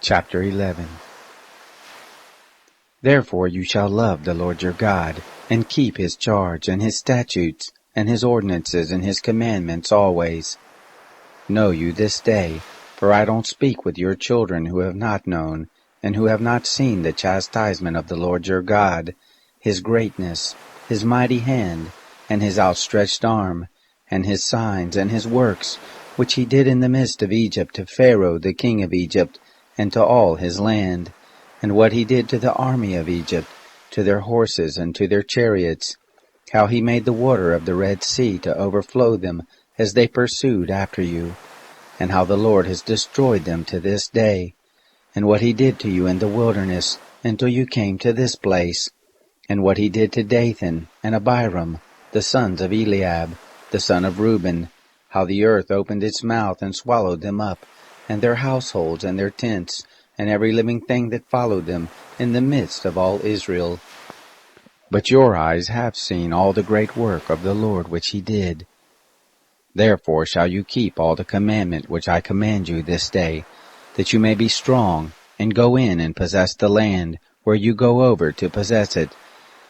Chapter 11. Therefore you shall love the Lord your God, and keep his charge, and his statutes, and his ordinances, and his commandments always. Know you this day, for I don't speak with your children who have not known, and who have not seen the chastisement of the Lord your God, his greatness, his mighty hand, and his outstretched arm, and his signs, and his works, which he did in the midst of Egypt to Pharaoh the king of Egypt, and to all his land, and what he did to the army of Egypt, to their horses and to their chariots, how he made the water of the Red Sea to overflow them as they pursued after you, and how the Lord has destroyed them to this day, and what he did to you in the wilderness until you came to this place, and what he did to Dathan and Abiram, the sons of Eliab, the son of Reuben, how the earth opened its mouth and swallowed them up, and their households and their tents, and every living thing that followed them, in the midst of all Israel. But your eyes have seen all the great work of the Lord which he did. Therefore shall you keep all the commandment which I command you this day, that you may be strong, and go in and possess the land where you go over to possess it,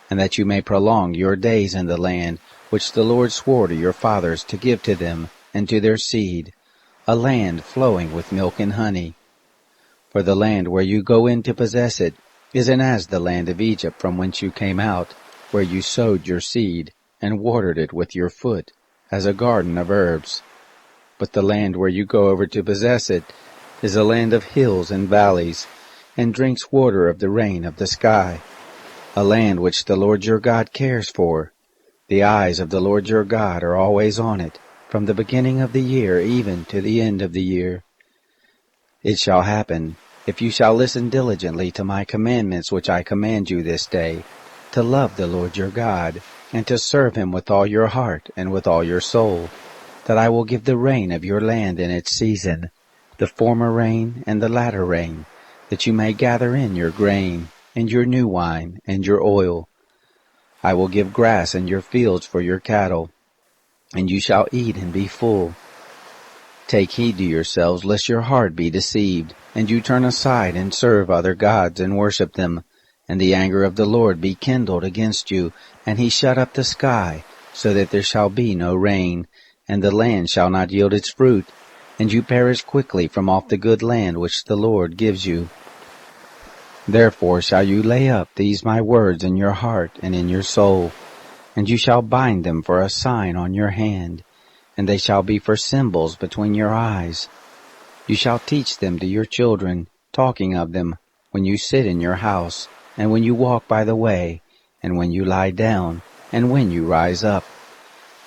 and that you may prolong your days in the land which the Lord swore to your fathers to give to them and to their seed, a land flowing with milk and honey. For the land where you go in to possess it isn't as the land of Egypt from whence you came out, where you sowed your seed and watered it with your foot, as a garden of herbs. But the land where you go over to possess it is a land of hills and valleys, and drinks water of the rain of the sky, a land which the Lord your God cares for. The eyes of the Lord your God are always on it, from the beginning of the year even to the end of the year. It shall happen, if you shall listen diligently to my commandments which I command you this day, to love the Lord your God, and to serve him with all your heart and with all your soul, that I will give the rain of your land in its season, the former rain and the latter rain, that you may gather in your grain, and your new wine, and your oil. I will give grass in your fields for your cattle, and you shall eat and be full. Take heed to yourselves, lest your heart be deceived, and you turn aside and serve other gods and worship them, and the anger of the Lord be kindled against you, and he shut up the sky, so that there shall be no rain, and the land shall not yield its fruit, and you perish quickly from off the good land which the Lord gives you. Therefore shall you lay up these my words in your heart and in your soul, and you shall bind them for a sign on your hand, and they shall be for symbols between your eyes. You shall teach them to your children, talking of them, when you sit in your house, and when you walk by the way, and when you lie down, and when you rise up.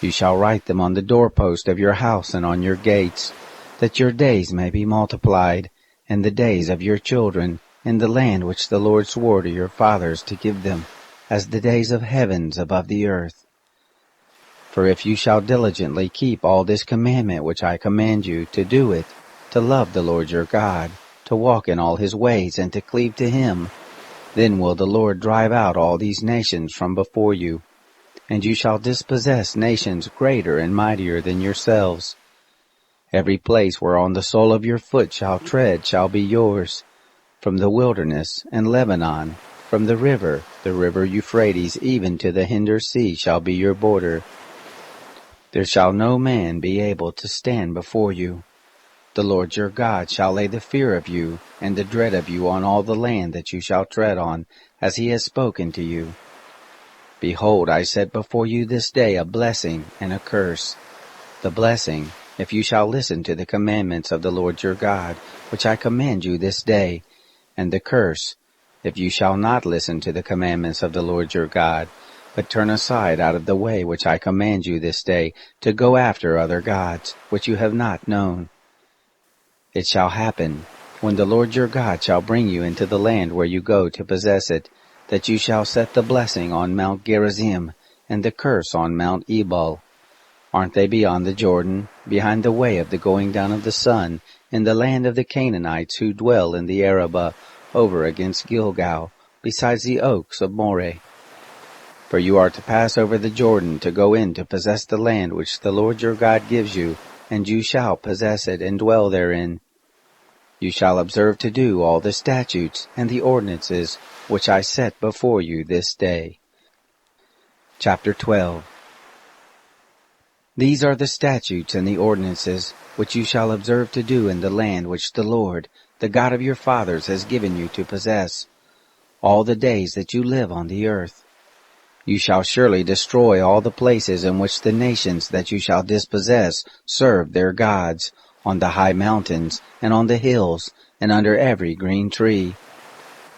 You shall write them on the doorpost of your house and on your gates, that your days may be multiplied, and the days of your children, in the land which the Lord swore to your fathers to give them, as the days of heavens above the earth. For if you shall diligently keep all this commandment which I command you, to do it, to love the Lord your God, to walk in all his ways, and to cleave to him, then will the Lord drive out all these nations from before you, and you shall dispossess nations greater and mightier than yourselves. Every place whereon the sole of your foot shall tread shall be yours, from the wilderness and Lebanon, from the river Euphrates, even to the hinder sea shall be your border. There shall no man be able to stand before you. The Lord your God shall lay the fear of you and the dread of you on all the land that you shall tread on, as he has spoken to you. Behold, I set before you this day a blessing and a curse. The blessing, if you shall listen to the commandments of the Lord your God, which I command you this day, and the curse, if you shall not listen to the commandments of the Lord your God, but turn aside out of the way which I command you this day, to go after other gods, which you have not known. It shall happen, when the Lord your God shall bring you into the land where you go to possess it, that you shall set the blessing on Mount Gerizim, and the curse on Mount Ebal. Aren't they beyond the Jordan, behind the way of the going down of the sun, in the land of the Canaanites who dwell in the Arabah, over against Gilgal, besides the oaks of Moreh? For you are to pass over the Jordan to go in to possess the land which the Lord your God gives you, and you shall possess it and dwell therein. You shall observe to do all the statutes and the ordinances which I set before you this day. Chapter 12. These are the statutes and the ordinances which you shall observe to do in the land which the Lord, the God of your fathers, has given you to possess, all the days that you live on the earth. You shall surely destroy all the places in which the nations that you shall dispossess serve their gods, on the high mountains, and on the hills, and under every green tree.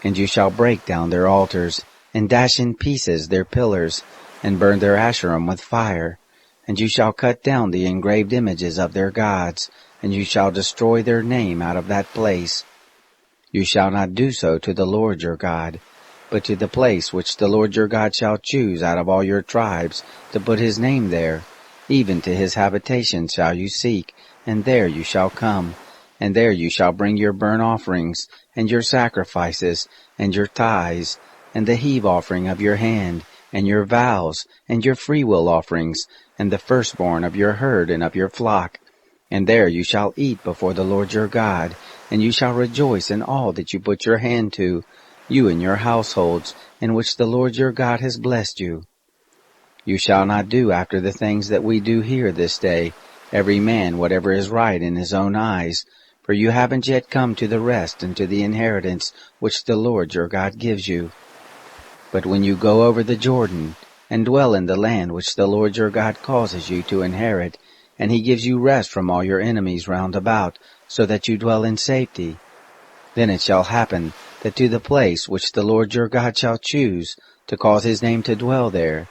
And you shall break down their altars, and dash in pieces their pillars, and burn their Asherim with fire. And you shall cut down the engraved images of their gods, and you shall destroy their name out of that place. You shall not do so to the Lord your God, but to the place which the Lord your God shall choose out of all your tribes to put his name there, even to his habitation shall you seek, and there you shall come, and there you shall bring your burnt offerings, and your sacrifices, and your tithes, and the heave offering of your hand, and your vows, and your freewill offerings, and the firstborn of your herd and of your flock. And there you shall eat before the Lord your God, and you shall rejoice in all that you put your hand to, you and your households, in which the Lord your God has blessed you. You shall not do after the things that we do here this day, every man whatever is right in his own eyes, for you haven't yet come to the rest and to the inheritance which the Lord your God gives you. But when you go over the Jordan, and dwell in the land which the Lord your God causes you to inherit, and he gives you rest from all your enemies round about, so that you dwell in safety, then it shall happen that to the place which the Lord your God shall choose, to cause his name to dwell there,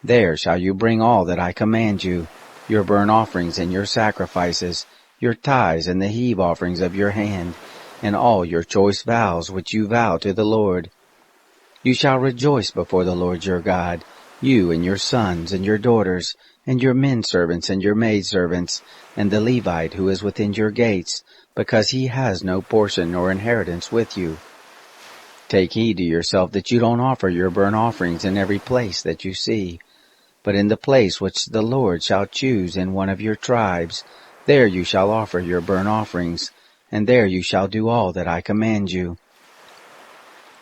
there shall you bring all that I command you, your burnt offerings and your sacrifices, your tithes and the heave offerings of your hand, and all your choice vows which you vow to the Lord. You shall rejoice before the Lord your God, you and your sons and your daughters, and your menservants and your maidservants, and the Levite who is within your gates, because he has no portion nor inheritance with you. Take heed to yourself that you don't offer your burnt offerings in every place that you see, but in the place which the Lord shall choose in one of your tribes, there you shall offer your burnt offerings, and there you shall do all that I command you.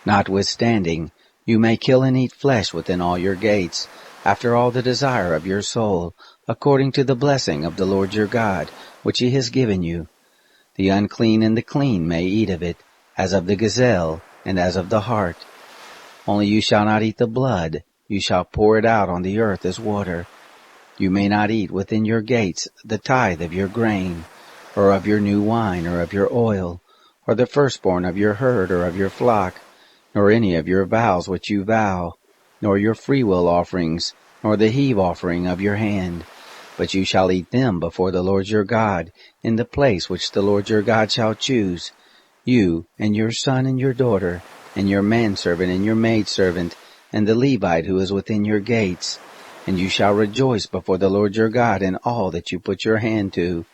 Notwithstanding, you may kill and eat flesh within all your gates, after all the desire of your soul, according to the blessing of the Lord your God, which he has given you. The unclean and the clean may eat of it, as of the gazelle, and as of the hart. Only you shall not eat the blood, you shall pour it out on the earth as water. You may not eat within your gates the tithe of your grain, or of your new wine, or of your oil, or the firstborn of your herd or of your flock, nor any of your vows which you vow, nor your freewill offerings, nor the heave offering of your hand. But you shall eat them before the Lord your God, in the place which the Lord your God shall choose, you, and your son and your daughter, and your manservant and your maidservant, and the Levite who is within your gates. And you shall rejoice before the Lord your God in all that you put your hand to.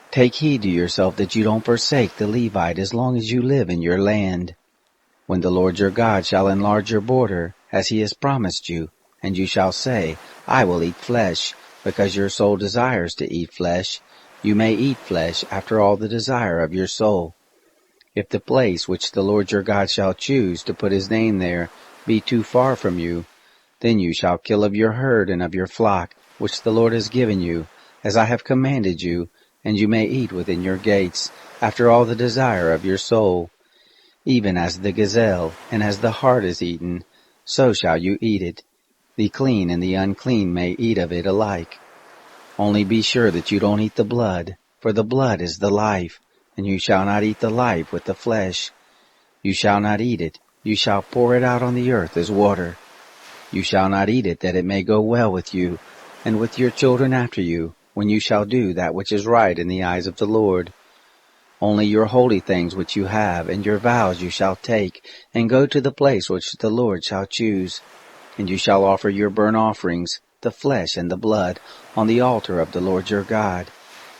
Take heed to yourself that you don't forsake the Levite as long as you live in your land. When the Lord your God shall enlarge your border, as he has promised you, and you shall say, I will eat flesh, because your soul desires to eat flesh, you may eat flesh after all the desire of your soul. If the place which the Lord your God shall choose to put his name there be too far from you, then you shall kill of your herd and of your flock, which the Lord has given you, as I have commanded you, and you may eat within your gates, after all the desire of your soul. Even as the gazelle and as the hart is eaten, so shall you eat it. The clean and the unclean may eat of it alike. Only be sure that you don't eat the blood, for the blood is the life, and you shall not eat the life with the flesh. You shall not eat it, you shall pour it out on the earth as water. You shall not eat it, that it may go well with you, and with your children after you, when you shall do that which is right in the eyes of the Lord. Only your holy things which you have, and your vows you shall take, and go to the place which the Lord shall choose. And you shall offer your burnt offerings, the flesh and the blood, on the altar of the Lord your God.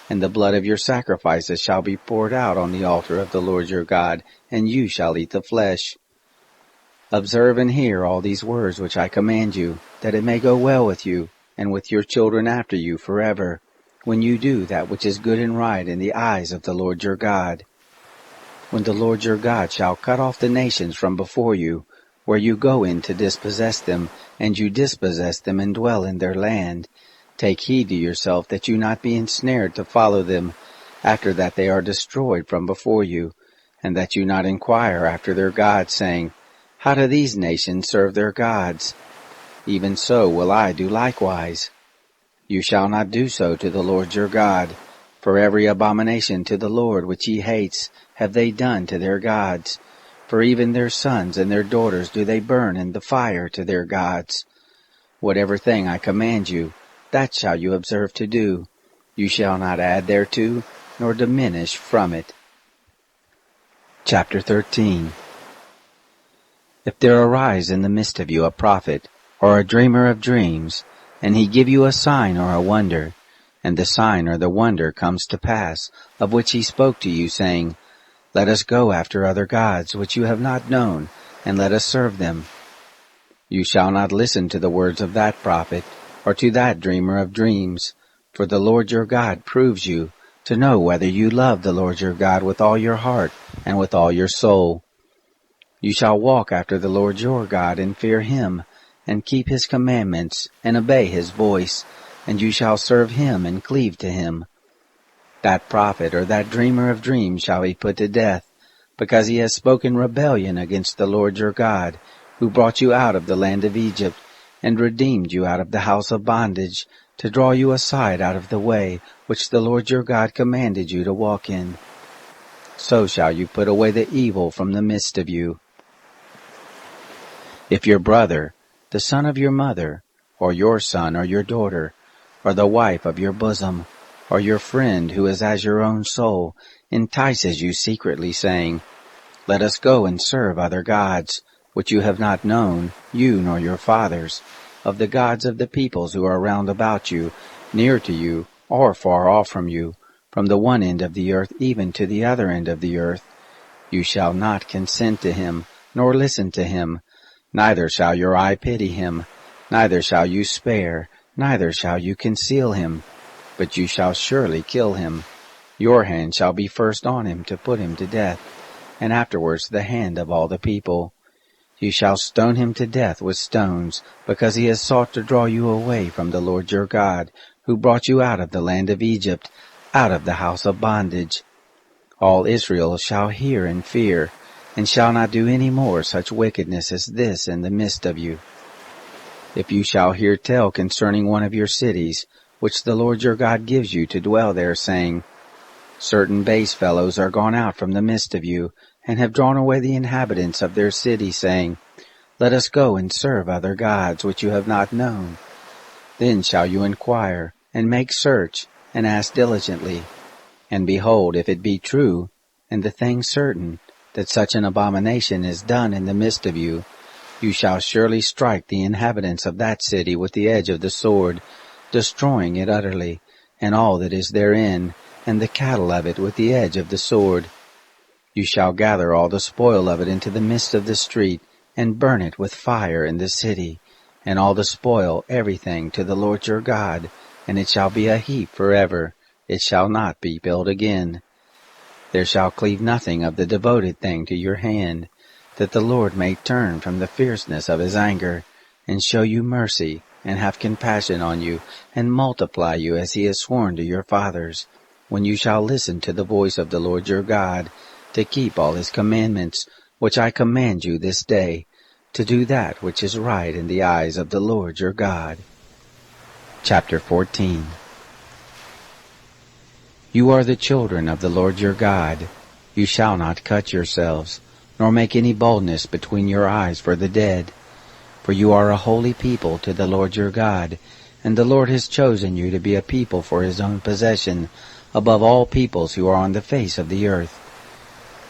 And the blood of your sacrifices shall be poured out on the altar of the Lord your God, and you shall eat the flesh. Observe and hear all these words which I command you, that it may go well with you, and with your children after you forever. when you do that which is good and right in the eyes of the Lord your God. When the Lord your God shall cut off the nations from before you, where you go in to dispossess them, and you dispossess them and dwell in their land, take heed to yourself that you not be ensnared to follow them, after that they are destroyed from before you, and that you not inquire after their gods, saying, How do these nations serve their gods? Even so will I do likewise. You shall not do so to the Lord your God, for every abomination to the Lord which he hates have they done to their gods, for even their sons and their daughters do they burn in the fire to their gods. Whatever thing I command you, that shall you observe to do. You shall not add thereto, nor diminish from it. Chapter 13. If there arise in the midst of you a prophet, or a dreamer of dreams, and he give you a sign or a wonder, and the sign or the wonder comes to pass, of which he spoke to you, saying, Let us go after other gods which you have not known, and let us serve them. You shall not listen to the words of that prophet, or to that dreamer of dreams, for the Lord your God proves you, to know whether you love the Lord your God with all your heart and with all your soul. You shall walk after the Lord your God and fear him, and keep his commandments, and obey his voice, and you shall serve him and cleave to him. That prophet or that dreamer of dreams shall be put to death, because he has spoken rebellion against the Lord your God, who brought you out of the land of Egypt, and redeemed you out of the house of bondage, to draw you aside out of the way which the Lord your God commanded you to walk in. So shall you put away the evil from the midst of you. If your brother, the son of your mother, or your son or your daughter, or the wife of your bosom, or your friend who is as your own soul, entices you secretly, saying, Let us go and serve other gods, which you have not known, you nor your fathers, of the gods of the peoples who are round about you, near to you, or far off from you, from the one end of the earth even to the other end of the earth. You shall not consent to him, nor listen to him, neither shall your eye pity him, neither shall you spare, neither shall you conceal him, but you shall surely kill him. Your hand shall be first on him to put him to death, and afterwards the hand of all the people. You shall stone him to death with stones, because he has sought to draw you away from the Lord your God, who brought you out of the land of Egypt, out of the house of bondage. All Israel shall hear and fear, and shall not do any more such wickedness as this in the midst of you. If you shall hear tell concerning one of your cities, which the Lord your God gives you to dwell there, saying, Certain base fellows are gone out from the midst of you, and have drawn away the inhabitants of their city, saying, Let us go and serve other gods which you have not known. Then shall you inquire, and make search, and ask diligently. And behold, if it be true, and the thing certain, that such an abomination is done in the midst of you, you shall surely strike the inhabitants of that city with the edge of the sword, destroying it utterly, and all that is therein, and the cattle of it with the edge of the sword. You shall gather all the spoil of it into the midst of the street, and burn it with fire in the city, and all the spoil, everything, to the Lord your God, and it shall be a heap forever. It shall not be built again. There shall cleave nothing of the devoted thing to your hand, that the Lord may turn from the fierceness of his anger, and show you mercy, and have compassion on you, and multiply you as he has sworn to your fathers, when you shall listen to the voice of the Lord your God, to keep all his commandments, which I command you this day, to do that which is right in the eyes of the Lord your God. Chapter 14. You are the children of the Lord your God. You shall not cut yourselves, nor make any boldness between your eyes for the dead. For you are a holy people to the Lord your God, and the Lord has chosen you to be a people for his own possession, above all peoples who are on the face of the earth.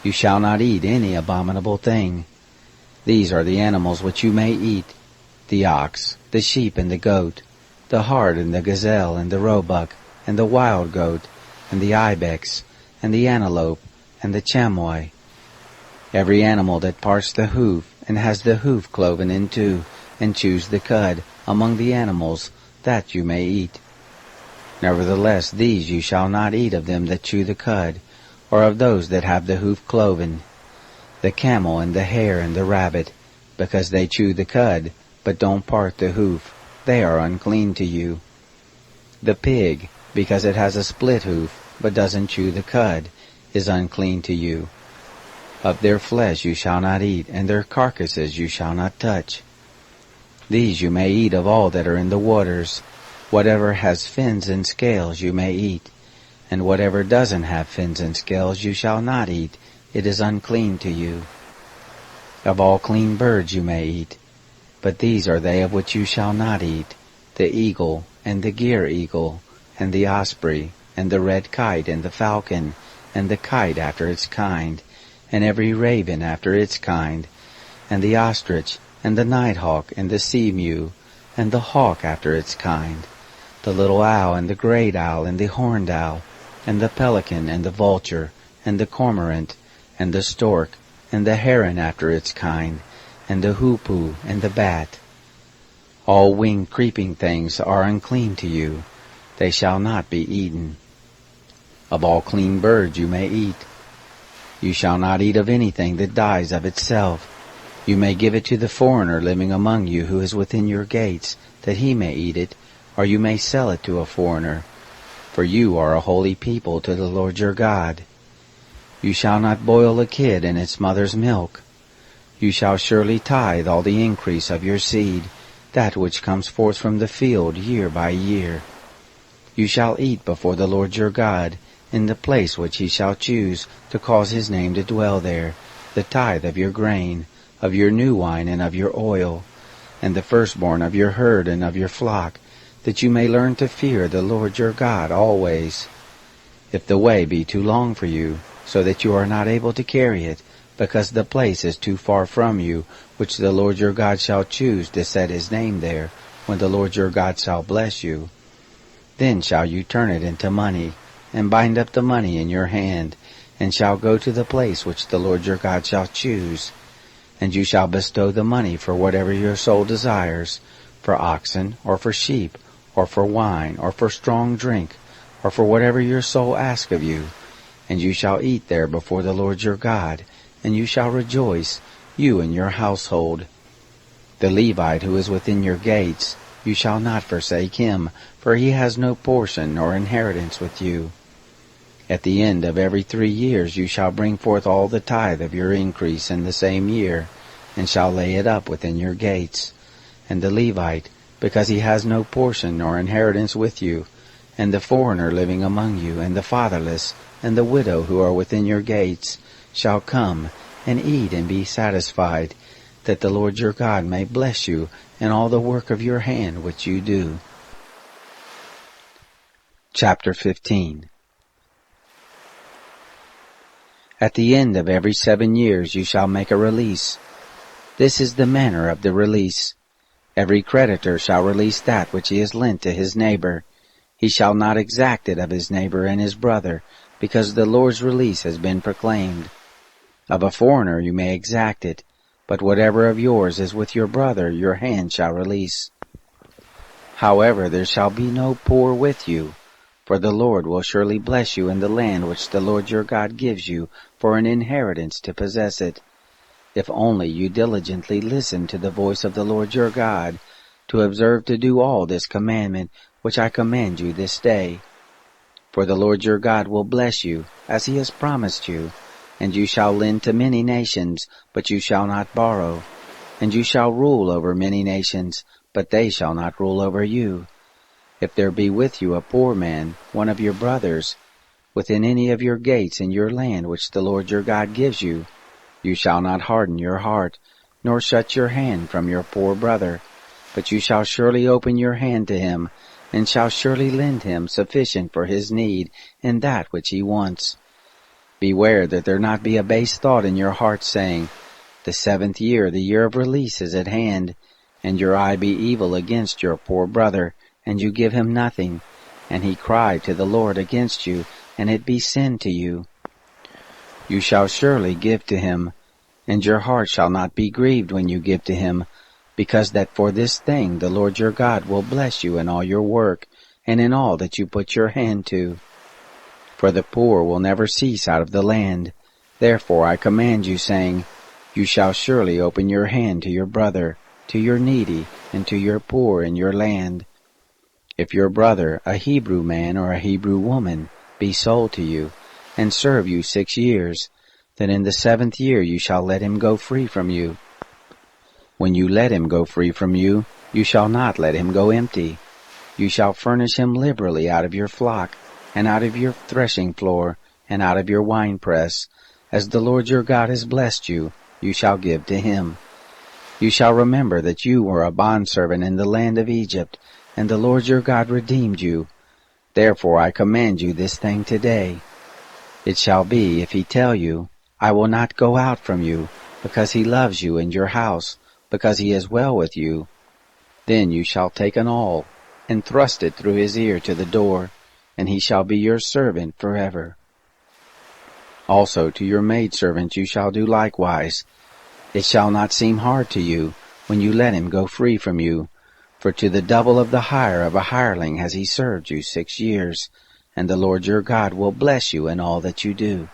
You shall not eat any abominable thing. These are the animals which you may eat, the ox, the sheep, and the goat, the hart, and the gazelle, and the roebuck, and the wild goat, and the ibex, and the antelope, and the chamois. Every animal that parts the hoof, and has the hoof cloven in two, and chews the cud, among the animals, that you may eat. Nevertheless these you shall not eat of them that chew the cud, or of those that have the hoof cloven, the camel and the hare and the rabbit, because they chew the cud, but don't part the hoof, they are unclean to you. The pig, because it has a split hoof, but doesn't chew the cud, is unclean to you. Of their flesh you shall not eat, and their carcasses you shall not touch. These you may eat of all that are in the waters. Whatever has fins and scales you may eat, and whatever doesn't have fins and scales you shall not eat, it is unclean to you. Of all clean birds you may eat, but these are they of which you shall not eat, the eagle, and the gyre eagle, and the osprey, and the red kite, and the falcon, and the kite after its kind, and every raven after its kind, and the ostrich, and the nighthawk, and the sea-mew, and the hawk after its kind, the little owl, and the great owl, and the horned owl, and the pelican, and the vulture, and the cormorant, and the stork, and the heron after its kind, and the hoopoe, and the bat. All winged creeping things are unclean to you, they shall not be eaten. Of all clean birds you may eat. You shall not eat of anything that dies of itself. You may give it to the foreigner living among you who is within your gates, that he may eat it, or you may sell it to a foreigner. For you are a holy people to the Lord your God. You shall not boil a kid in its mother's milk. You shall surely tithe all the increase of your seed, that which comes forth from the field year by year. You shall eat before the Lord your God, in the place which he shall choose to cause his name to dwell there, the tithe of your grain, of your new wine, and of your oil, and the firstborn of your herd and of your flock, that you may learn to fear the Lord your God always. If the way be too long for you, so that you are not able to carry it, because the place is too far from you, which the Lord your God shall choose to set his name there, when the Lord your God shall bless you, then shall you turn it into money, and bind up the money in your hand, and shall go to the place which the Lord your God shall choose. And you shall bestow the money for whatever your soul desires, for oxen, or for sheep, or for wine, or for strong drink, or for whatever your soul asks of you. And you shall eat there before the Lord your God, and you shall rejoice, you and your household. The Levite who is within your gates, you shall not forsake him, for he has no portion nor inheritance with you. At the end of every 3 years you shall bring forth all the tithe of your increase in the same year, and shall lay it up within your gates. And the Levite, because he has no portion nor inheritance with you, and the foreigner living among you, and the fatherless, and the widow who are within your gates, shall come and eat and be satisfied, that the Lord your God may bless you in all the work of your hand which you do. Chapter 15. At the end of every 7 years you shall make a release. This is the manner of the release. Every creditor shall release that which he has lent to his neighbor. He shall not exact it of his neighbor and his brother, because the Lord's release has been proclaimed. Of a foreigner you may exact it, but whatever of yours is with your brother your hand shall release. However, there shall be no poor with you, for the Lord will surely bless you in the land which the Lord your God gives you for an inheritance to possess it, if only you diligently listen to the voice of the Lord your God, to observe to do all this commandment which I command you this day. For the Lord your God will bless you, as he has promised you, and you shall lend to many nations, but you shall not borrow. And you shall rule over many nations, but they shall not rule over you. If there be with you a poor man, one of your brothers, within any of your gates in your land which the Lord your God gives you, you shall not harden your heart, nor shut your hand from your poor brother, but you shall surely open your hand to him, and shall surely lend him sufficient for his need in that which he wants. Beware that there not be a base thought in your heart, saying, the 7th year, the year of release, is at hand, and your eye be evil against your poor brother, and you give him nothing, and he cry to the Lord against you, and it be sin to you. You shall surely give to him, and your heart shall not be grieved when you give to him, because that for this thing the Lord your God will bless you in all your work, and in all that you put your hand to. For the poor will never cease out of the land. Therefore I command you, saying, You shall surely open your hand to your brother, to your needy, and to your poor in your land. If your brother, a Hebrew man or a Hebrew woman, be sold to you, and serve you 6 years, then in the 7th year you shall let him go free from you. When you let him go free from you, you shall not let him go empty. You shall furnish him liberally out of your flock, and out of your threshing floor, and out of your winepress. As the Lord your God has blessed you, you shall give to him. You shall remember that you were a bondservant in the land of Egypt, and the Lord your God redeemed you. Therefore I command you this thing today. It shall be, if he tell you, I will not go out from you, because he loves you and your house, because he is well with you, then you shall take an awl, and thrust it through his ear to the door, and he shall be your servant forever. Also to your maidservant you shall do likewise. It shall not seem hard to you, when you let him go free from you, for to the double of the hire of a hireling has he served you 6 years, and the Lord your God will bless you in all that you do.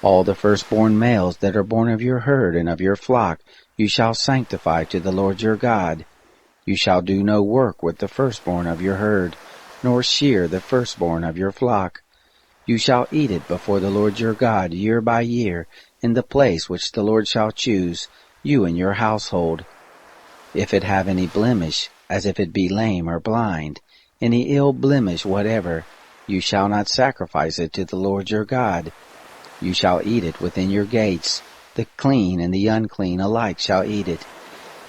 All the firstborn males that are born of your herd and of your flock you shall sanctify to the Lord your God. You shall do no work with the firstborn of your herd, nor shear the firstborn of your flock. You shall eat it before the Lord your God year by year, in the place which the Lord shall choose, you and your household. If it have any blemish, as if it be lame or blind, any ill blemish whatever, you shall not sacrifice it to the Lord your God. You shall eat it within your gates. The clean and the unclean alike shall eat it,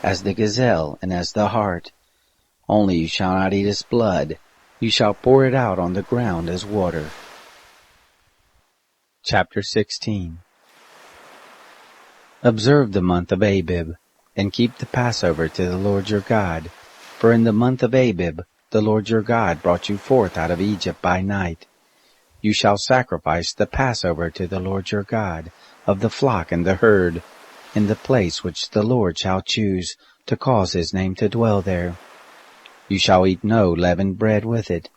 as the gazelle and as the hart. Only you shall not eat its blood. You shall pour it out on the ground as water. Chapter 16. Observe the month of Abib, and keep the Passover to the Lord your God. For in the month of Abib the Lord your God brought you forth out of Egypt by night. You shall sacrifice the Passover to the Lord your God, of the flock and the herd, in the place which the Lord shall choose, to cause his name to dwell there. You shall eat no leavened bread with it.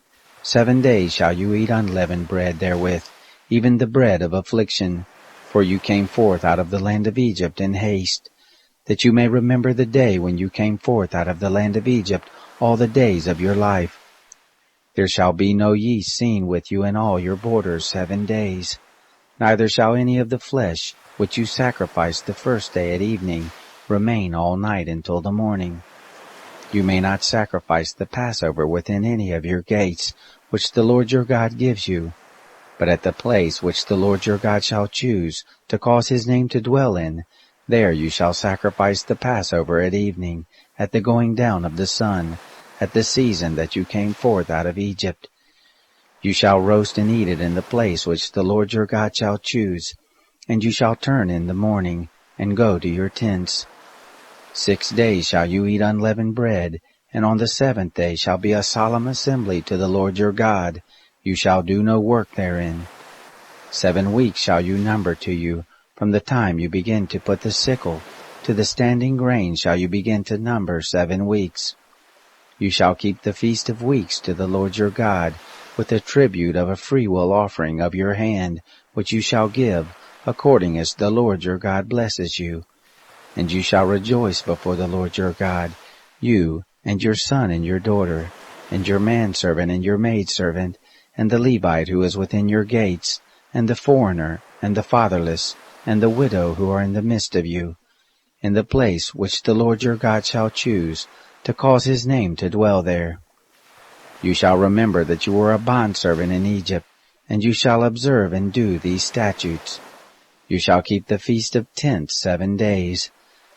7 days shall you eat unleavened bread therewith, even the bread of affliction, for you came forth out of the land of Egypt in haste, that you may remember the day when you came forth out of the land of Egypt all the days of your life. There shall be no yeast seen with you in all your borders 7 days. Neither shall any of the flesh, which you sacrifice the first day at evening, remain all night until the morning. You may not sacrifice the Passover within any of your gates, which the Lord your God gives you, but at the place which the Lord your God shall choose, to cause his name to dwell in, there you shall sacrifice the Passover at evening, at the going down of the sun, at the season that you came forth out of Egypt. You shall roast and eat it in the place which the Lord your God shall choose, and you shall turn in the morning, and go to your tents. 6 days shall you eat unleavened bread, and on the 7th day shall be a solemn assembly to the Lord your God. You shall do no work therein. 7 weeks shall you number to you, from the time you begin to put the sickle, to the standing grain shall you begin to number 7 weeks. You shall keep the feast of weeks to the Lord your God, with a tribute of a freewill offering of your hand, which you shall give, according as the Lord your God blesses you. And you shall rejoice before the Lord your God, you, and your son and your daughter, and your manservant and your maidservant, and the Levite who is within your gates, and the foreigner, and the fatherless, and the widow who are in the midst of you, in the place which the Lord your God shall choose, to cause his name to dwell there. You shall remember that you were a bondservant in Egypt, and you shall observe and do these statutes. You shall keep the Feast of Tents 7 days.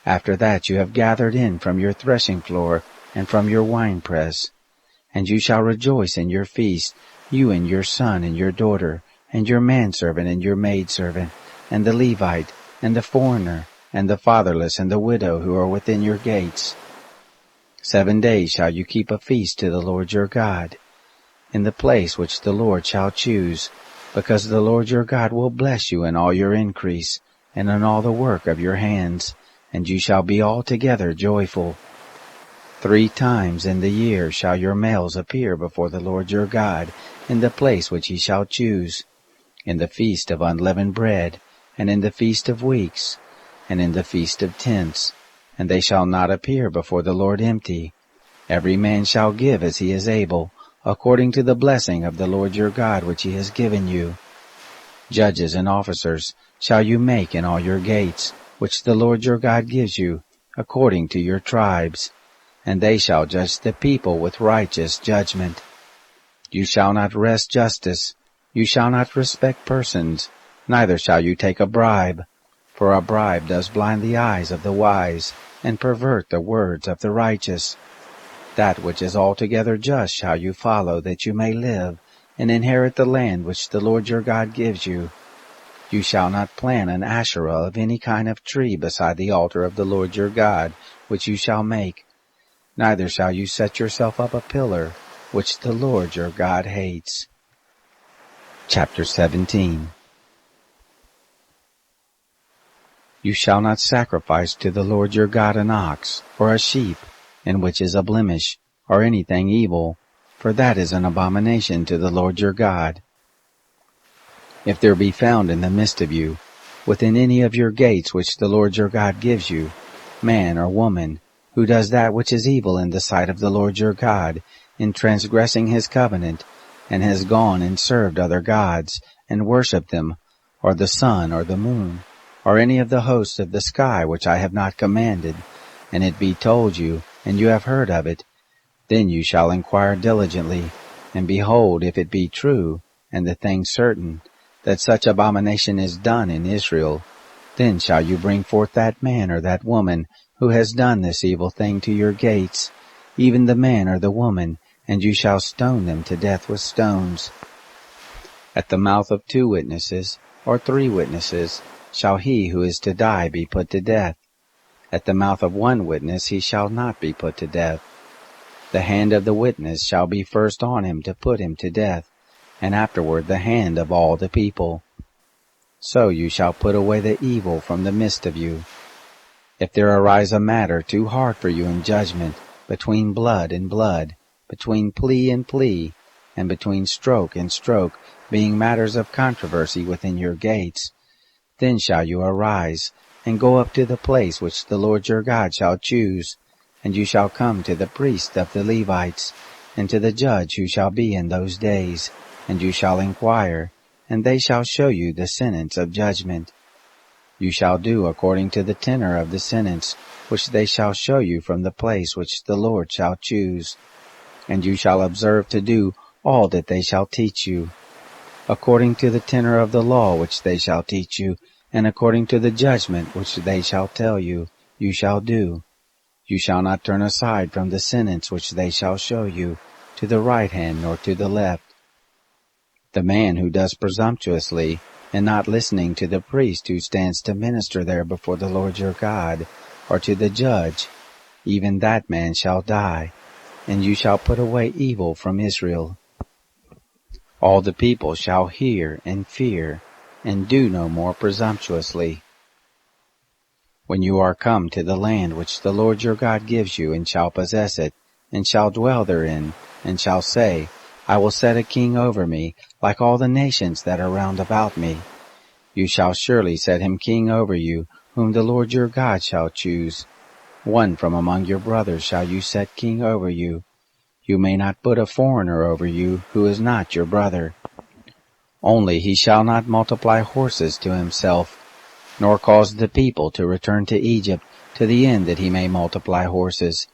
After that you have gathered in from your threshing floor and from your winepress. And you shall rejoice in your feast, you and your son and your daughter, and your manservant and your maidservant, and the Levite, and the foreigner, and the fatherless, and the widow who are within your gates. 7 days shall you keep a feast to the Lord your God, in the place which the Lord shall choose, because the Lord your God will bless you in all your increase, and in all the work of your hands, and you shall be altogether joyful. 3 times in the year shall your males appear before the Lord your God in the place which he shall choose, in the feast of unleavened bread, and in the feast of weeks, and in the feast of tents, and they shall not appear before the Lord empty. Every man shall give as he is able, according to the blessing of the Lord your God which he has given you. Judges and officers shall you make in all your gates, which the Lord your God gives you, according to your tribes, and they shall judge the people with righteous judgment. You shall not wrest justice, you shall not respect persons, neither shall you take a bribe, for a bribe does blind the eyes of the wise, and pervert the words of the righteous. That which is altogether just shall you follow, that you may live, and inherit the land which the Lord your God gives you. You shall not plant an Asherah of any kind of tree beside the altar of the Lord your God, which you shall make. Neither shall you set yourself up a pillar, which the Lord your God hates. Chapter 17. You shall not sacrifice to the Lord your God an ox, or a sheep, in which is a blemish, or anything evil, for that is an abomination to the Lord your God. If there be found in the midst of you, within any of your gates which the Lord your God gives you, man or woman, who does that which is evil in the sight of the Lord your God, in transgressing his covenant, and has gone and served other gods, and worshipped them, or the sun, or the moon, or any of the hosts of the sky which I have not commanded, and it be told you, and you have heard of it, then you shall inquire diligently, and behold, if it be true, and the thing certain, that such abomination is done in Israel, then shall you bring forth that man or that woman who has done this evil thing to your gates, even the man or the woman, and you shall stone them to death with stones. At the mouth of 2 witnesses, or 3 witnesses, shall he who is to die be put to death. At the mouth of 1 witness he shall not be put to death. The hand of the witness shall be first on him to put him to death, and afterward the hand of all the people. So you shall put away the evil from the midst of you. If there arise a matter too hard for you in judgment, between blood and blood, between plea and plea, and between stroke and stroke, being matters of controversy within your gates, then shall you arise, and go up to the place which the Lord your God shall choose, and you shall come to the priest of the Levites, and to the judge who shall be in those days, and you shall inquire, and they shall show you the sentence of judgment. You shall do according to the tenor of the sentence, which they shall show you from the place which the Lord shall choose. And you shall observe to do all that they shall teach you. According to the tenor of the law which they shall teach you, and according to the judgment which they shall tell you, you shall do. You shall not turn aside from the sentence which they shall show you, to the right hand nor to the left. The man who does presumptuously, and not listening to the priest who stands to minister there before the Lord your God, or to the judge, even that man shall die, and you shall put away evil from Israel. All the people shall hear and fear, and do no more presumptuously. When you are come to the land which the Lord your God gives you, and shall possess it, and shall dwell therein, and shall say, I will set a king over me, like all the nations that are round about me. You shall surely set him king over you, whom the Lord your God shall choose. One from among your brothers shall you set king over you. You may not put a foreigner over you, who is not your brother. Only he shall not multiply horses to himself, nor cause the people to return to Egypt, to the end that he may multiply horses.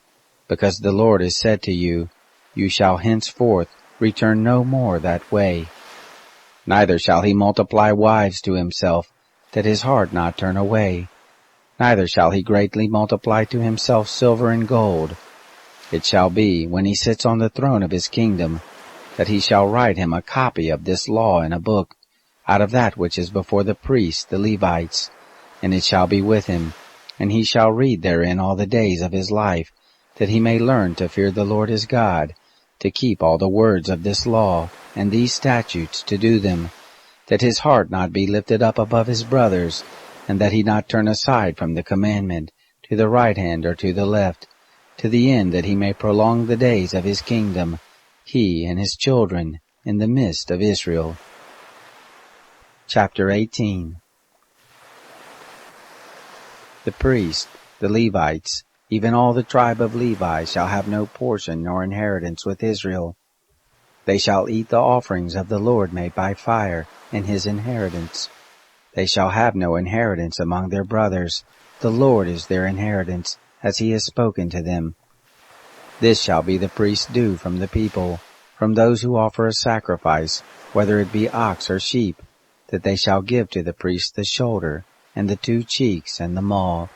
Because the Lord has said to you, you shall henceforth return no more that way. Neither shall he multiply wives to himself, that his heart not turn away. Neither shall he greatly multiply to himself silver and gold. It shall be, when he sits on the throne of his kingdom, that he shall write him a copy of this law in a book, out of that which is before the priests, the Levites, and it shall be with him, and he shall read therein all the days of his life, that he may learn to fear the Lord his God, to keep all the words of this law, and these statutes, to do them, that his heart not be lifted up above his brothers, and that he not turn aside from the commandment, to the right hand or to the left, to the end that he may prolong the days of his kingdom, he and his children, in the midst of Israel. Chapter 18. The priests, the Levites, even all the tribe of Levi, shall have no portion nor inheritance with Israel. They shall eat the offerings of the Lord made by fire, and his inheritance. They shall have no inheritance among their brothers. The Lord is their inheritance, as he has spoken to them. This shall be the priest's due from the people, from those who offer a sacrifice, whether it be ox or sheep, that they shall give to the priest the shoulder, and the 2 cheeks, and the maw.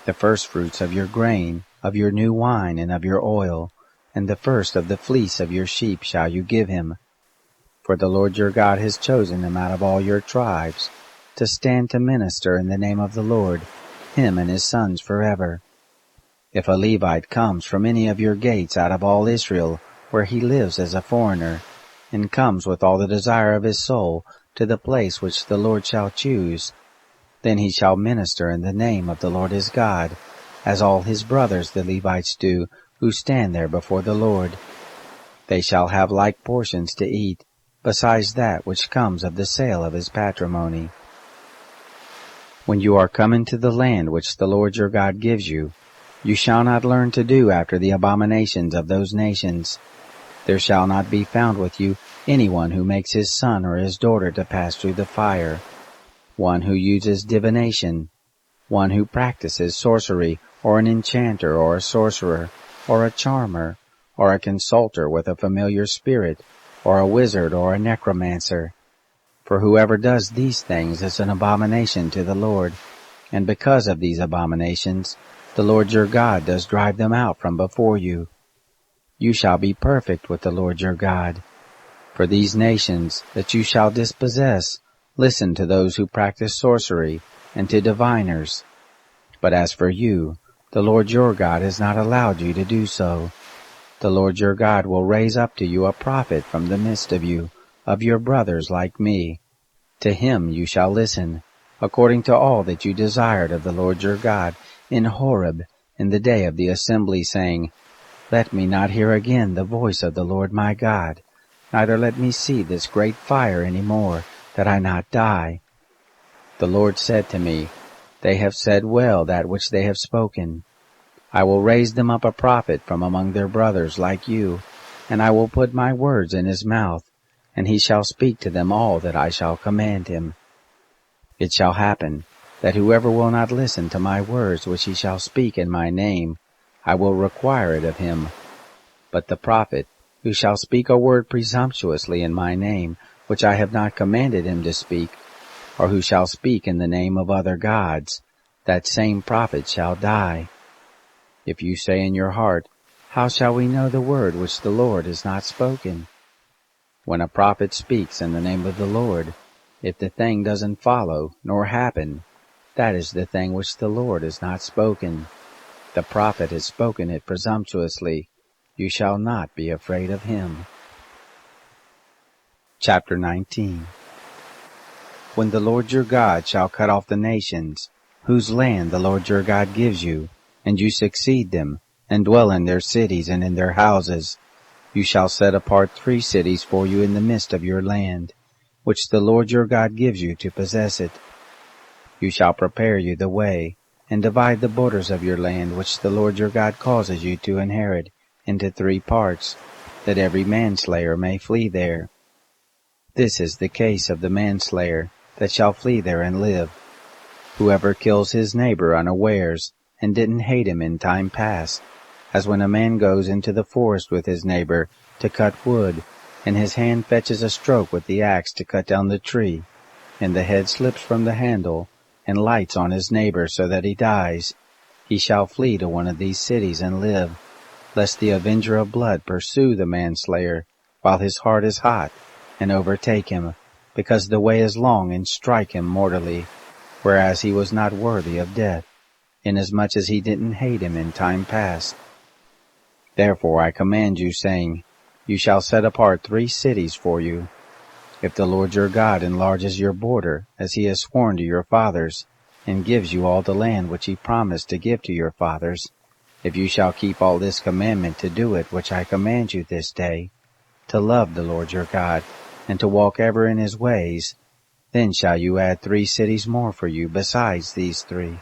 The firstfruits of your grain, of your new wine, and of your oil, and the first of the fleece of your sheep shall you give him. For the Lord your God has chosen them out of all your tribes, to stand to minister in the name of the Lord, him and his sons forever. If a Levite comes from any of your gates out of all Israel, where he lives as a foreigner, and comes with all the desire of his soul to the place which the Lord shall choose, then he shall minister in the name of the Lord his God, as all his brothers the Levites do, who stand there before the Lord. They shall have like portions to eat, besides that which comes of the sale of his patrimony. When you are come into the land which the Lord your God gives you, you shall not learn to do after the abominations of those nations. There shall not be found with you anyone who makes his son or his daughter to pass through the fire, one who uses divination, one who practices sorcery, or an enchanter, or a sorcerer, or a charmer, or a consulter with a familiar spirit, or a wizard, or a necromancer. For whoever does these things is an abomination to the Lord, and because of these abominations, the Lord your God does drive them out from before you. You shall be perfect with the Lord your God. For these nations that you shall dispossess, listen to those who practice sorcery, and to diviners. But as for you, the Lord your God has not allowed you to do so. The Lord your God will raise up to you a prophet from the midst of you, of your brothers like me. To him you shall listen, according to all that you desired of the Lord your God in Horeb in the day of the assembly, saying, Let me not hear again the voice of the Lord my God, neither let me see this great fire any more, that I not die. The Lord said to me, They have said well that which they have spoken. I will raise them up a prophet from among their brothers like you, and I will put my words in his mouth, and he shall speak to them all that I shall command him. It shall happen, that whoever will not listen to my words which he shall speak in my name, I will require it of him. But the prophet, who shall speak a word presumptuously in my name, which I have not commanded him to speak, or who shall speak in the name of other gods, that same prophet shall die. If you say in your heart, How shall we know the word which the Lord has not spoken? When a prophet speaks in the name of the Lord, if the thing doesn't follow nor happen, that is the thing which the Lord has not spoken. The prophet has spoken it presumptuously. You shall not be afraid of him. Chapter 19. When the Lord your God shall cut off the nations, whose land the Lord your God gives you, and you succeed them, and dwell in their cities and in their houses, you shall set apart 3 cities for you in the midst of your land, which the Lord your God gives you to possess it. You shall prepare you the way, and divide the borders of your land which the Lord your God causes you to inherit into 3 parts, that every manslayer may flee there. This is the case of the manslayer that shall flee there and live. Whoever kills his neighbor unawares, and didn't hate him in time past, as when a man goes into the forest with his neighbor to cut wood, and his hand fetches a stroke with the axe to cut down the tree, and the head slips from the handle, and lights on his neighbor so that he dies, he shall flee to one of these cities and live, lest the avenger of blood pursue the manslayer while his heart is hot, and overtake him, because the way is long, and strike him mortally, whereas he was not worthy of death, inasmuch as he didn't hate him in time past. Therefore I command you, saying, You shall set apart 3 cities for you. If the Lord your God enlarges your border, as he has sworn to your fathers, and gives you all the land which he promised to give to your fathers, If you shall keep all this commandment to do it which I command you this day, to love the Lord your God, and to walk ever in his ways, then shall you add 3 cities more for you besides these 3,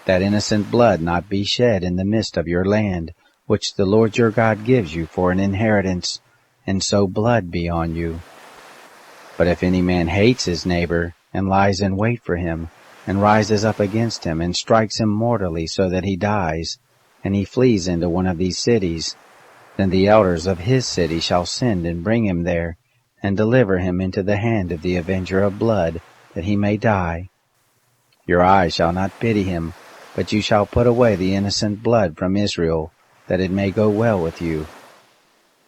that innocent blood not be shed in the midst of your land, which the Lord your God gives you for an inheritance, and so blood be on you. But if any man hates his neighbor, and lies in wait for him, and rises up against him, and strikes him mortally so that he dies, and he flees into one of these cities, then the elders of his city shall send and bring him there, and deliver him into the hand of the avenger of blood, that he may die. Your eyes shall not pity him, but you shall put away the innocent blood from Israel, that it may go well with you.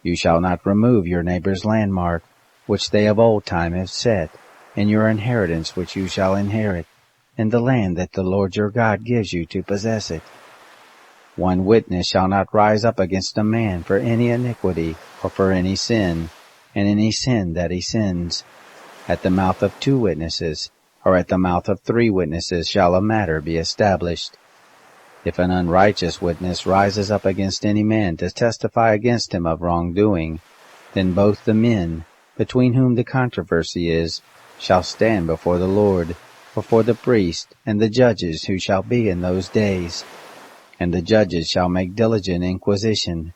You shall not remove your neighbor's landmark, which they of old time have set, in your inheritance which you shall inherit, in the land that the Lord your God gives you to possess it. 1 witness shall not rise up against a man for any iniquity or for any sin, and any sin that he sins. At the mouth of 2 witnesses, or at the mouth of 3 witnesses shall a matter be established. If an unrighteous witness rises up against any man to testify against him of wrongdoing, then both the men, between whom the controversy is, shall stand before the Lord, before the priest and the judges who shall be in those days. And the judges shall make diligent inquisition.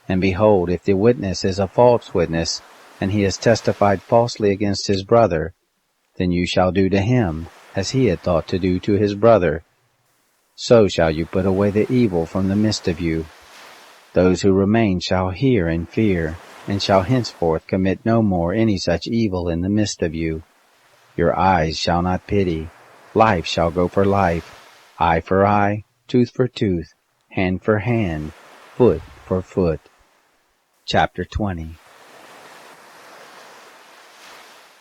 And behold, if the witness is a false witness, and he has testified falsely against his brother, then you shall do to him as he had thought to do to his brother. So shall you put away the evil from the midst of you. Those who remain shall hear and fear, and shall henceforth commit no more any such evil in the midst of you. Your eyes shall not pity. Life shall go for life, eye for eye, tooth for tooth, hand for hand, foot for foot. Chapter 20.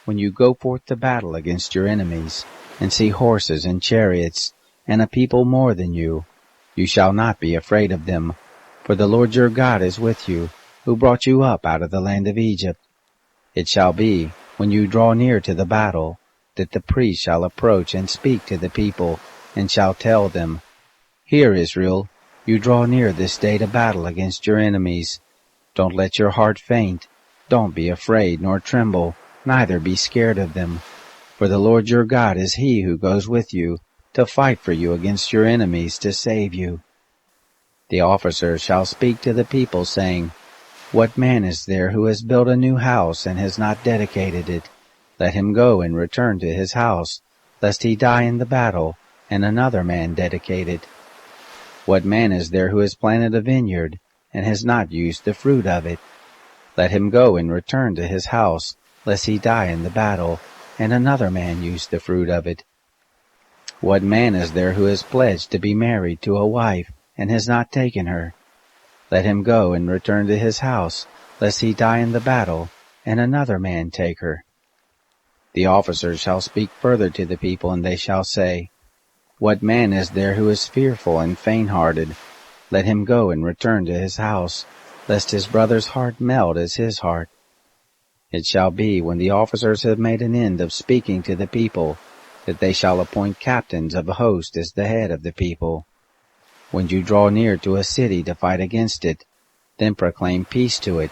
When you go forth to battle against your enemies, and see horses and chariots, and a people more than you, you shall not be afraid of them, for the Lord your God is with you, who brought you up out of the land of Egypt. It shall be, when you draw near to the battle, that the priest shall approach and speak to the people, and shall tell them, Hear, Israel, you draw near this day to battle against your enemies. Don't let your heart faint. Don't be afraid nor tremble, neither be scared of them. For the Lord your God is he who goes with you, to fight for you against your enemies, to save you. The officers shall speak to the people, saying, What man is there who has built a new house and has not dedicated it? Let him go and return to his house, lest he die in the battle, and another man dedicate it. What man is there who has planted a vineyard, and has not used the fruit of it? Let him go and return to his house, lest he die in the battle, and another man use the fruit of it. What man is there who has pledged to be married to a wife, and has not taken her? Let him go and return to his house, lest he die in the battle, and another man take her. The officers shall speak further to the people, and they shall say, What man is there who is fearful and faint-hearted? Let him go and return to his house, lest his brother's heart melt as his heart. It shall be, when the officers have made an end of speaking to the people, that they shall appoint captains of a host as the head of the people. When you draw near to a city to fight against it, then proclaim peace to it.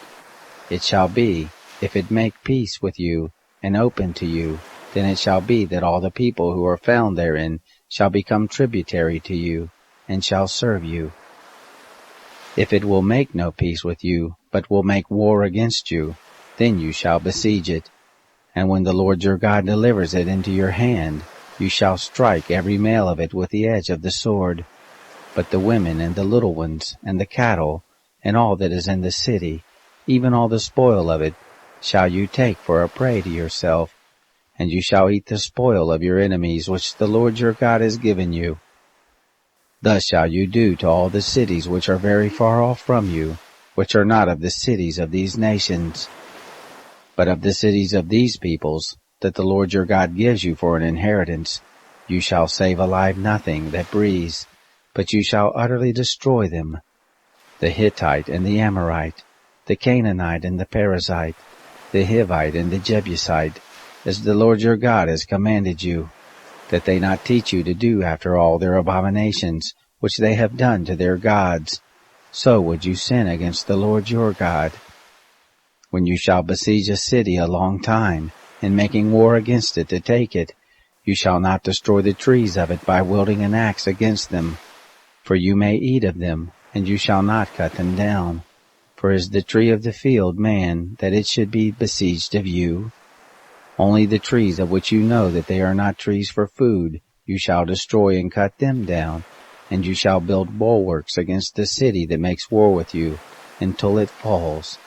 It shall be, if it make peace with you, and open to you, then it shall be that all the people who are found therein shall become tributary to you, and shall serve you. If it will make no peace with you, but will make war against you, then you shall besiege it. And when the Lord your God delivers it into your hand, you shall strike every male of it with the edge of the sword. But the women and the little ones, and the cattle, and all that is in the city, even all the spoil of it, shall you take for a prey to yourself, and you shall eat the spoil of your enemies which the Lord your God has given you. Thus shall you do to all the cities which are very far off from you, which are not of the cities of these nations. But of the cities of these peoples, that the Lord your God gives you for an inheritance, you shall save alive nothing that breathes, but you shall utterly destroy them. The Hittite and the Amorite, the Canaanite and the Perizzite, the Hivite and the Jebusite, as the Lord your God has commanded you, that they not teach you to do after all their abominations, which they have done to their gods, so would you sin against the Lord your God. When you shall besiege a city a long time, in making war against it to take it, you shall not destroy the trees of it by wielding an axe against them. For you may eat of them, and you shall not cut them down. For is the tree of the field man, that it should be besieged of you? Only the trees of which you know that they are not trees for food, you shall destroy and cut them down, and you shall build bulwarks against the city that makes war with you, until it falls.